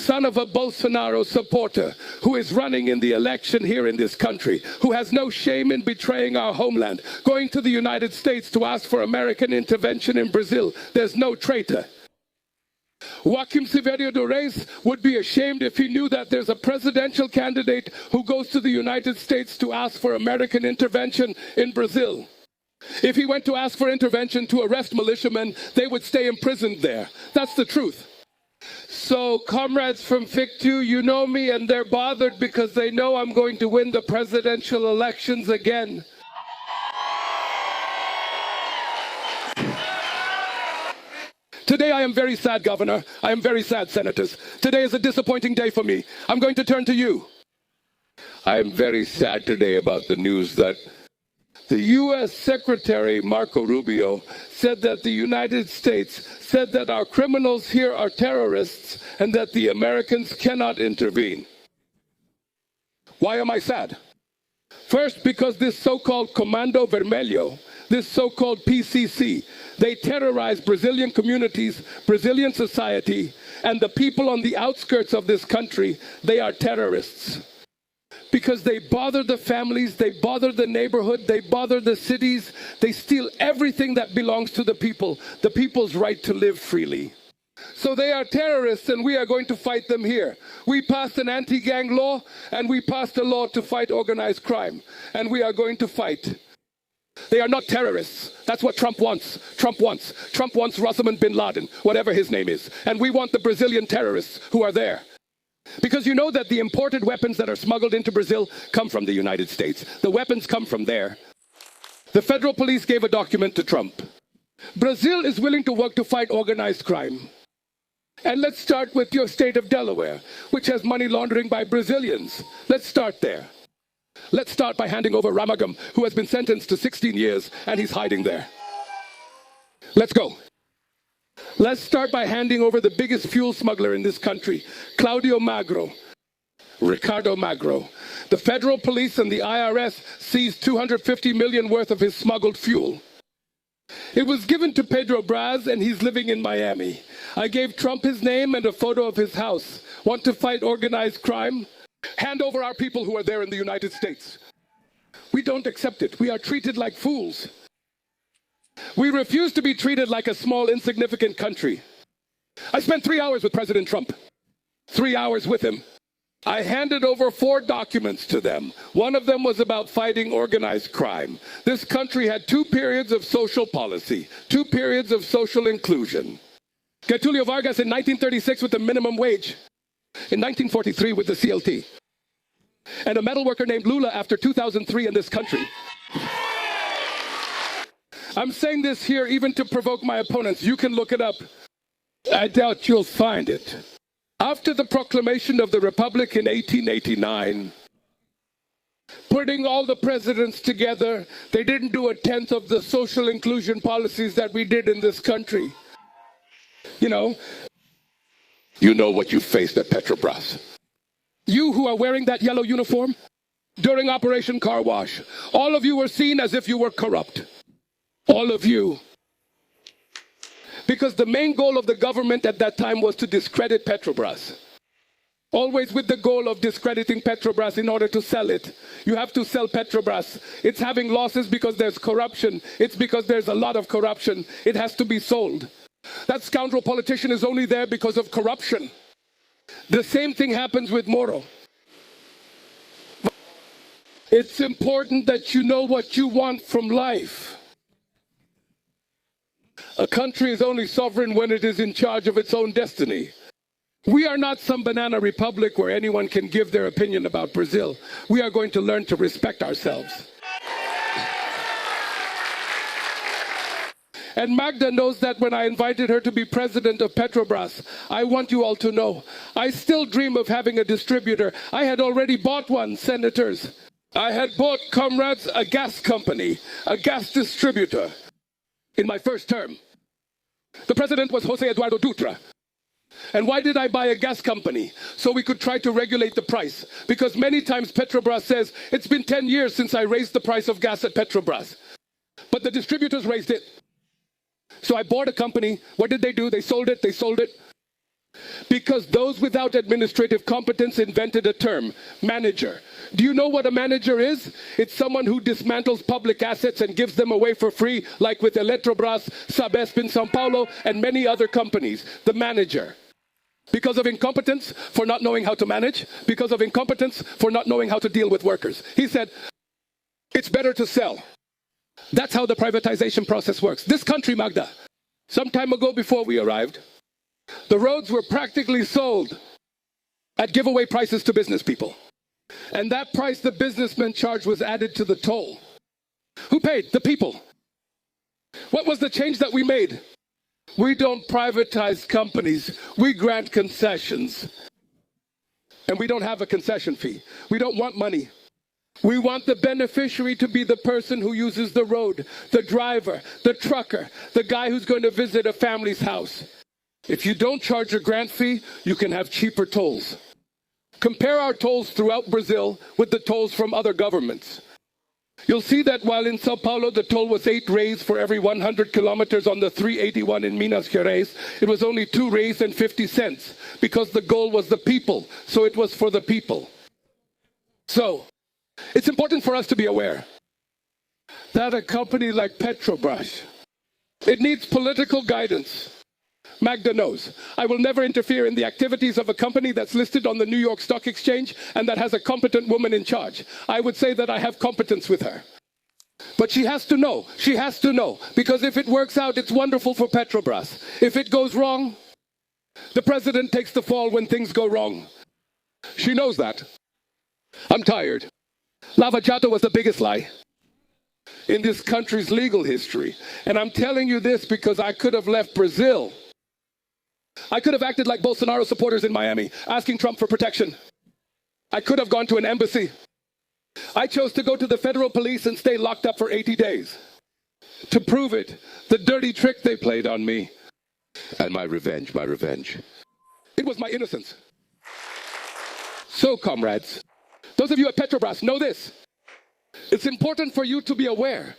son of a Bolsonaro supporter who is running in the election here in this country, who has no shame in betraying our homeland, going to the United States to ask for American intervention in Brazil. There's no traitor. Joaquim Silverio do Reis would be ashamed if he knew that there's a presidential candidate who goes to the United States to ask for American intervention in Brazil. If he went to ask for intervention to arrest militiamen, they would stay imprisoned there. That's the truth. So, comrades from FIC2, you know me, and they're bothered because they know I'm going to win the presidential elections again. Today I am very sad, Governor. I am very sad, Senators. Today is a disappointing day for me. I'm going to turn to you. I am very sad today about the news that the U.S. Secretary Marco Rubio said that the United States said that our criminals here are terrorists and that the Americans cannot intervene. Why am I sad? First, because this so-called Comando Vermelho, this so-called PCC, they terrorize Brazilian communities, Brazilian society, and the people on the outskirts of this country. They are terrorists. Because they bother the families, they bother the neighborhood, they bother the cities, they steal everything that belongs to the people's right to live freely. So they are terrorists and we are going to fight them here. We passed an anti-gang law and we passed a law to fight organized crime. And we are going to fight. They are not terrorists. That's what Trump wants. Trump wants Osama bin Laden, whatever his name is. And we want the Brazilian terrorists who are there. Because you know that the imported weapons that are smuggled into Brazil come from the United States. The weapons come from there. The federal police gave a document to Trump. Brazil is willing to work to fight organized crime. And let's start with your state of Delaware, which has money laundering by Brazilians. Let's start there. Let's start by handing over Ramagam, who has been sentenced to 16 years, and he's hiding there. Let's go. Let's start by handing over the biggest fuel smuggler in this country, Ricardo Magro. The federal police and the IRS seized $250 million worth of his smuggled fuel. It was given to Petrobras, and he's living in Miami. I gave Trump his name and a photo of his house. Want to fight organized crime? Hand over our people who are there in the United States. We don't accept it. We are treated like fools. We refuse to be treated like a small, insignificant country. I spent 3 hours with President Trump. 3 hours with him. I handed over 4 documents to them. One of them was about fighting organized crime. This country had 2 periods of social policy, 2 periods of social inclusion. Getulio Vargas in 1936 with the minimum wage. In 1943 with the CLT. And a metal worker named Lula after 2003 in this country. I'm saying this here even to provoke my opponents. You can look it up. I doubt you'll find it. After the proclamation of the Republic in 1889, putting all the presidents together, they didn't do a tenth of the social inclusion policies that we did in this country. You know what you faced at Petrobras. You who are wearing that yellow uniform, during Operation Car Wash, all of you were seen as if you were corrupt. All of you. Because the main goal of the government at that time was to discredit Petrobras. Always with the goal of discrediting Petrobras in order to sell it. You have to sell Petrobras. It's having losses because there's corruption. It's because there's a lot of corruption. It has to be sold. That scoundrel politician is only there because of corruption. The same thing happens with Moro. It's important that you know what you want from life. A country is only sovereign when it is in charge of its own destiny. We are not some banana republic where anyone can give their opinion about Brazil. We are going to learn to respect ourselves. And Magda knows that when I invited her to be president of Petrobras, I want you all to know, I still dream of having a distributor. I had already bought one, senators. I had bought, comrades, a gas company, a gas distributor. In my first term. The president was Jose Eduardo Dutra. And why did I buy a gas company? So we could try to regulate the price. Because many times Petrobras says, it's been 10 years since I raised the price of gas at Petrobras. But the distributors raised it. So I bought a company. What did they do? They sold it. Because those without administrative competence invented a term, manager. Do you know what a manager is? It's someone who dismantles public assets and gives them away for free, like with Petrobras, Sabesp in São Paulo, and many other companies. The manager. Because of incompetence for not knowing how to manage, because of incompetence for not knowing how to deal with workers. He said, it's better to sell. That's how the privatization process works. This country, Magda, some time ago before we arrived, the roads were practically sold at giveaway prices to business people. And that price the businessmen charged was added to the toll. Who paid? The people. What was the change that we made? We don't privatize companies. We grant concessions. And we don't have a concession fee. We don't want money. We want the beneficiary to be the person who uses the road, the driver, the trucker, the guy who's going to visit a family's house. If you don't charge a grant fee, you can have cheaper tolls. Compare our tolls throughout Brazil with the tolls from other governments. You'll see that while in Sao Paulo the toll was 8 reais for every 100 kilometers on the 381 in Minas Gerais, it was only 2 reais and 50 cents because the goal was the people, so it was for the people. So, it's important for us to be aware that a company like Petrobras, it needs political guidance. Magda knows. I will never interfere in the activities of a company that's listed on the New York Stock Exchange and that has a competent woman in charge. I would say that I have competence with her. But she has to know. She has to know. Because if it works out, it's wonderful for Petrobras. If it goes wrong, the president takes the fall when things go wrong. She knows that. I'm tired. Lava Jato was the biggest lie in this country's legal history. And I'm telling you this because I could have left Brazil. I could have acted like Bolsonaro supporters in Miami, asking Trump for protection. I could have gone to an embassy. I chose to go to the federal police and stay locked up for 80 days. To prove it, the dirty trick they played on me. And my revenge. It was my innocence. So, comrades, those of you at Petrobras, know this. It's important for you to be aware.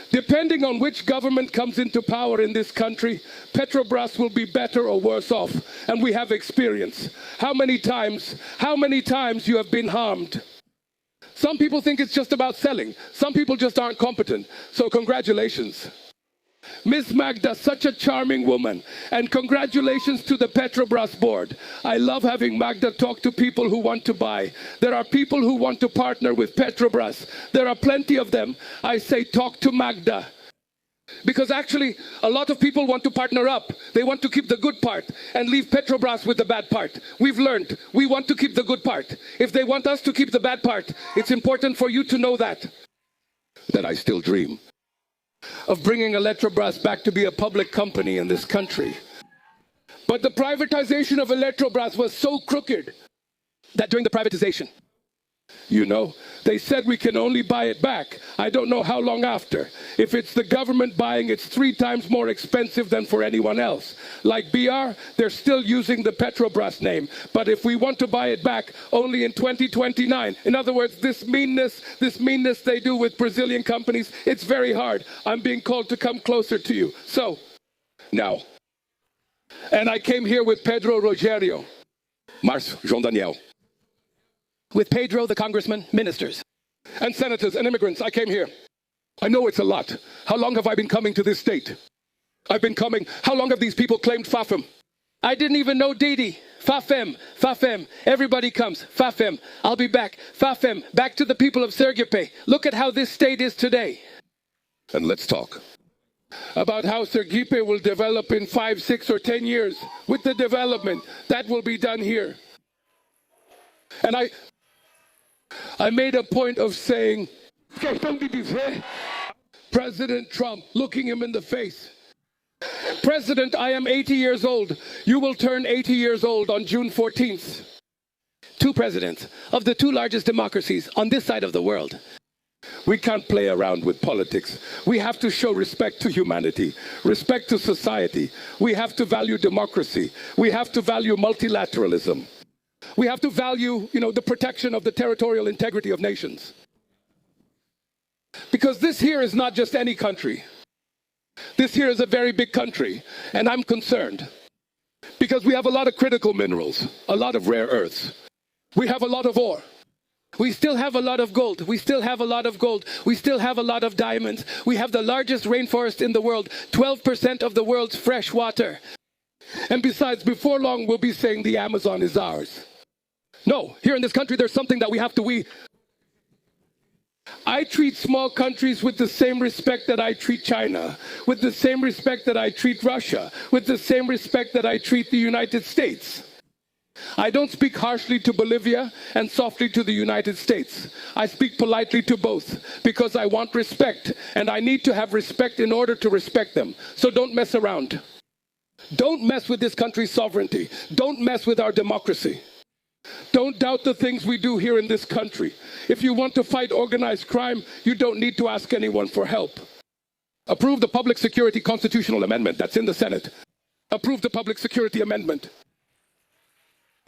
Depending on which government comes into power in this country, Petrobras will be better or worse off. And we have experience. How many times you have been harmed? Some people think it's just about selling. Some people just aren't competent. So congratulations. Miss Magda, such a charming woman. And congratulations to the Petrobras board. I love having Magda talk to people who want to buy. There are people who want to partner with Petrobras. There are plenty of them. I say talk to Magda. Because actually, a lot of people want to partner up. They want to keep the good part and leave Petrobras with the bad part. We've learned we want to keep the good part. If they want us to keep the bad part, it's important for you to know that I still dream of bringing Petrobras back to be a public company in this country. But the privatization of Petrobras was so crooked that during the privatization, they said we can only buy it back. I don't know how long after. If it's the government buying, it's 3 times more expensive than for anyone else. Like BR, they're still using the Petrobras name. But if we want to buy it back, only in 2029. In other words, this meanness they do with Brazilian companies, it's very hard. I'm being called to come closer to you. So, now. And I came here with Pedro Rogério, Márcio, João Daniel. With Pedro, the congressman, ministers, and senators and immigrants, I came here. I know it's a lot. How long have I been coming to this state? I've been coming. How long have these people claimed FAFEM? I didn't even know Didi. FAFEM. Everybody comes. FAFEM. I'll be back. FAFEM. Back to the people of Sergipe. Look at how this state is today. And let's talk about how Sergipe will develop in 5, 6, or 10 years with the development that will be done here. And I made a point of saying, President Trump, looking him in the face. President, I am 80 years old. You will turn 80 years old on June 14th. 2 presidents of the 2 largest democracies on this side of the world. We can't play around with politics. We have to show respect to humanity, respect to society. We have to value democracy. We have to value multilateralism. We have to value, the protection of the territorial integrity of nations. Because this here is not just any country. This here is a very big country, and I'm concerned. Because we have a lot of critical minerals, a lot of rare earths. We have a lot of ore. We still have a lot of gold. We still have a lot of gold. We still have a lot of diamonds. We have the largest rainforest in the world, 12% of the world's fresh water. And besides, before long, we'll be saying the Amazon is ours. No, here in this country, there's something that we have to I treat small countries with the same respect that I treat China, with the same respect that I treat Russia, with the same respect that I treat the United States. I don't speak harshly to Bolivia and softly to the United States. I speak politely to both because I want respect, and I need to have respect in order to respect them. So don't mess around. Don't mess with this country's sovereignty. Don't mess with our democracy. Don't doubt the things we do here in this country. If you want to fight organized crime, you don't need to ask anyone for help. Approve the Public Security Constitutional Amendment that's in the Senate. Approve the Public Security Amendment.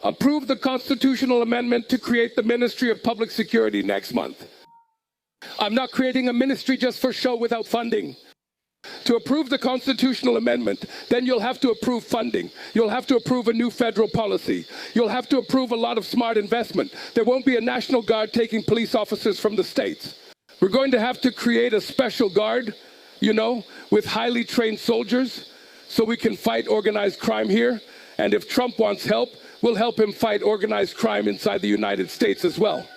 Approve the constitutional amendment to create the Ministry of Public Security next month. I'm not creating a ministry just for show without funding. To approve the constitutional amendment, then you'll have to approve funding. You'll have to approve a new federal policy. You'll have to approve a lot of smart investment. There won't be a National Guard taking police officers from the states. We're going to have to create a special guard, with highly trained soldiers so we can fight organized crime here. And if Trump wants help, we'll help him fight organized crime inside the United States as well.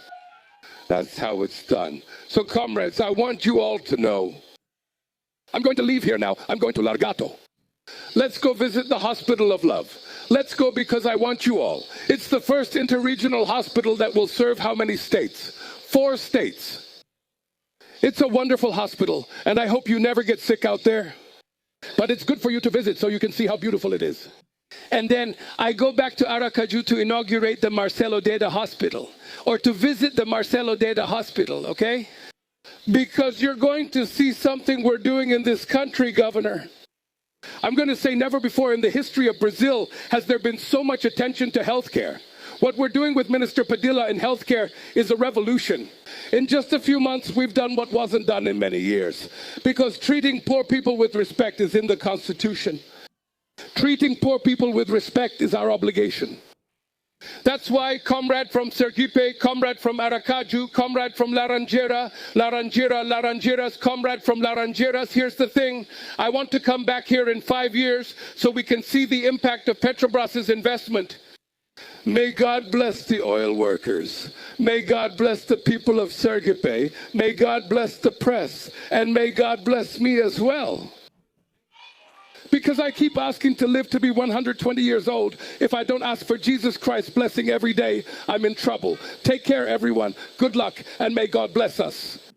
That's how it's done. So comrades, I want you all to know, I'm going to leave here now. I'm going to Largato. Let's go visit the Hospital of Love. Let's go because I want you all. It's the first interregional hospital that will serve how many states? 4 states. It's a wonderful hospital, and I hope you never get sick out there. But it's good for you to visit so you can see how beautiful it is. And then I go back to Aracaju to inaugurate the Marcelo Deda Hospital, or to visit the Marcelo Deda Hospital, okay? Because you're going to see something we're doing in this country, Governor. I'm going to say never before in the history of Brazil has there been so much attention to healthcare. What we're doing with Minister Padilla in healthcare is a revolution. In just a few months, we've done what wasn't done in many years. Because treating poor people with respect is in the Constitution. Treating poor people with respect is our obligation. That's why comrade from Sergipe, comrade from Aracaju, comrade from Laranjeiras, comrade from Laranjeiras. Here's the thing. I want to come back here in 5 years so we can see the impact of Petrobras' investment. May God bless the oil workers. May God bless the people of Sergipe. May God bless the press. And may God bless me as well. Because I keep asking to live to be 120 years old. If I don't ask for Jesus Christ's blessing every day, I'm in trouble. Take care, everyone. Good luck, and may God bless us.